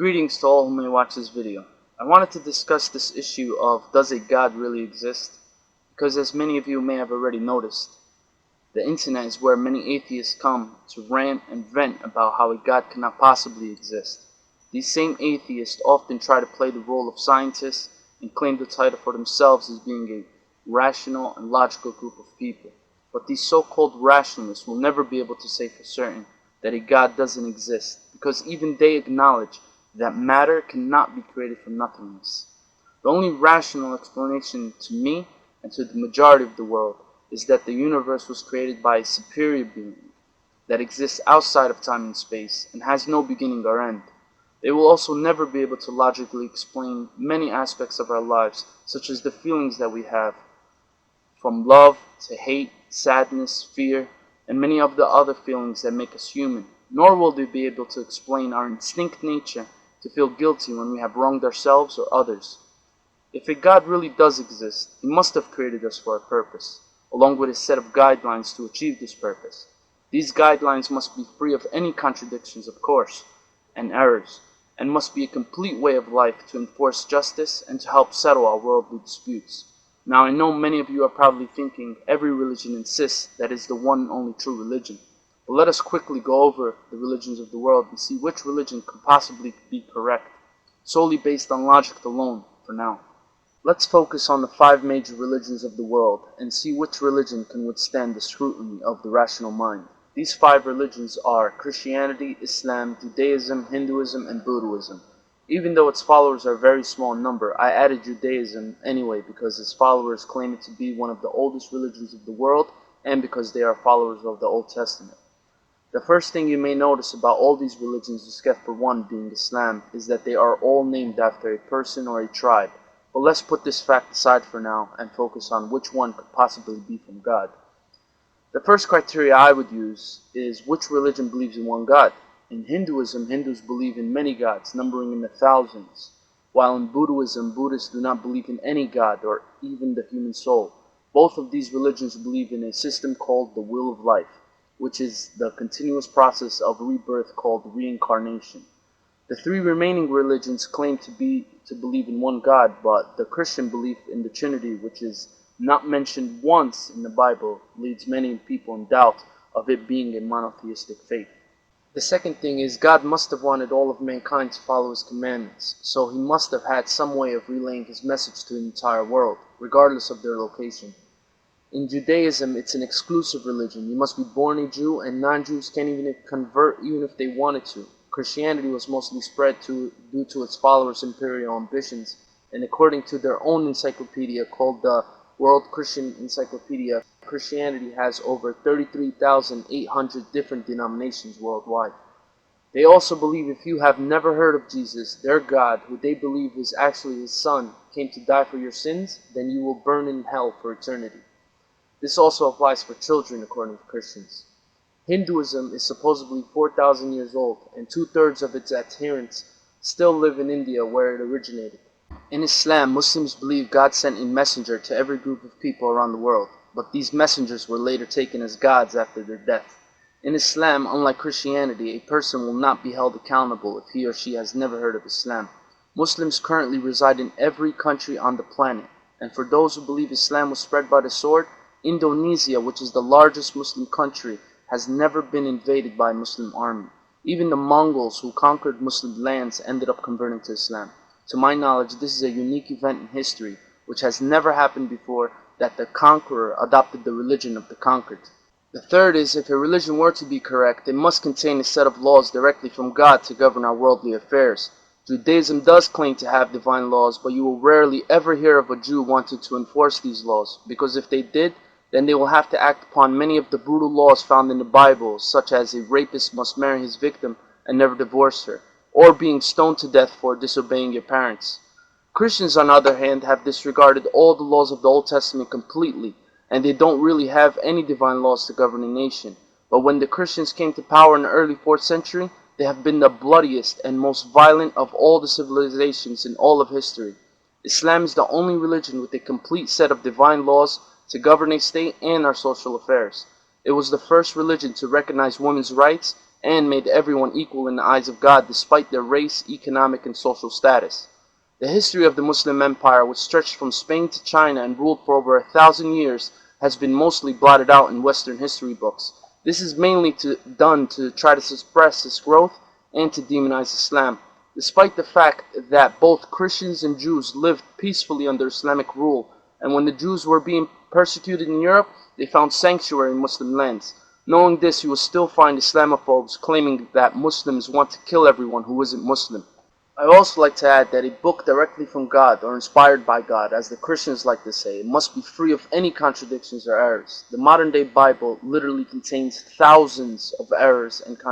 Greetings to all who may watch this video. I wanted to discuss this issue of does a God really exist? Because as many of you may have already noticed, the internet is where many atheists come to rant and vent about how a God cannot possibly exist. These same atheists often try to play the role of scientists and claim the title for themselves as being a rational and logical group of people. But these so-called rationalists will never be able to say for certain that a God doesn't exist, because even they acknowledge that matter cannot be created from nothingness. The only rational explanation to me and to the majority of the world is that the universe was created by a superior being that exists outside of time and space and has no beginning or end. They will also never be able to logically explain many aspects of our lives, such as the feelings that we have, from love to hate, sadness, fear, and many of the other feelings that make us human. Nor will they be able to explain our instinct nature to feel guilty when we have wronged ourselves or others. If a God really does exist, He must have created us for a purpose, along with a set of guidelines to achieve this purpose. These guidelines must be free of any contradictions, of course, and errors, and must be a complete way of life to enforce justice and to help settle our worldly disputes. Now, I know many of you are probably thinking every religion insists that is the one and only true religion. But let us quickly go over the religions of the world and see which religion could possibly be correct, solely based on logic alone for now. Let's focus on the 5 major religions of the world and see which religion can withstand the scrutiny of the rational mind. These 5 religions are Christianity, Islam, Judaism, Hinduism, and Buddhism. Even though its followers are a very small number, I added Judaism anyway because its followers claim it to be one of the oldest religions of the world and because they are followers of the Old Testament. The first thing you may notice about all these religions, except for one being Islam, is that they are all named after a person or a tribe. But let's put this fact aside for now and focus on which one could possibly be from God. The first criteria I would use is which religion believes in one God. In Hinduism, Hindus believe in many gods, numbering in the thousands, while in Buddhism, Buddhists do not believe in any god or even the human soul. Both of these religions believe in a system called the will of life, which is the continuous process of rebirth called reincarnation. The 3 remaining religions claim to believe in one God, but the Christian belief in the Trinity, which is not mentioned once in the Bible, leads many people in doubt of it being a monotheistic faith. The second thing is God must have wanted all of mankind to follow His commandments, so He must have had some way of relaying His message to the entire world, regardless of their location. In Judaism, it's an exclusive religion. You must be born a Jew, and non-Jews can't even convert even if they wanted to. Christianity was mostly spread due to its followers' imperial ambitions, and according to their own encyclopedia called the World Christian Encyclopedia, Christianity has over 33,800 different denominations worldwide. They also believe if you have never heard of Jesus, their God, who they believe is actually His Son, came to die for your sins, then you will burn in hell for eternity. This also applies for children according to Christians. Hinduism is supposedly 4,000 years old, and 2/3 of its adherents still live in India where it originated. In Islam, Muslims believe God sent a messenger to every group of people around the world, but these messengers were later taken as gods after their death. In Islam, unlike Christianity, a person will not be held accountable if he or she has never heard of Islam. Muslims currently reside in every country on the planet, and for those who believe Islam was spread by the sword, Indonesia, which is the largest Muslim country, has never been invaded by a Muslim army. Even the Mongols who conquered Muslim lands ended up converting to Islam. To my knowledge, this is a unique event in history, which has never happened before, that the conqueror adopted the religion of the conquered. The third is, if a religion were to be correct, it must contain a set of laws directly from God to govern our worldly affairs. Judaism does claim to have divine laws, but you will rarely ever hear of a Jew wanting to enforce these laws, because if they did, then they will have to act upon many of the brutal laws found in the Bible, such as a rapist must marry his victim and never divorce her, or being stoned to death for disobeying your parents. Christians, on the other hand, have disregarded all the laws of the Old Testament completely, and they don't really have any divine laws to govern a nation. But when the Christians came to power in the early 4th century, they have been the bloodiest and most violent of all the civilizations in all of history. Islam is the only religion with a complete set of divine laws to govern a state and our social affairs. It was the first religion to recognize women's rights and made everyone equal in the eyes of God despite their race, economic, and social status. The history of the Muslim Empire, which stretched from Spain to China and ruled for over 1,000 years, has been mostly blotted out in Western history books. This is mainly done to try to suppress its growth and to demonize Islam, despite the fact that both Christians and Jews lived peacefully under Islamic rule, and when the Jews were being persecuted in Europe, they found sanctuary in Muslim lands. Knowing this, you will still find Islamophobes claiming that Muslims want to kill everyone who isn't Muslim. I would also like to add that a book directly from God or inspired by God, as the Christians like to say, must be free of any contradictions or errors. The modern day Bible literally contains thousands of errors and contradictions.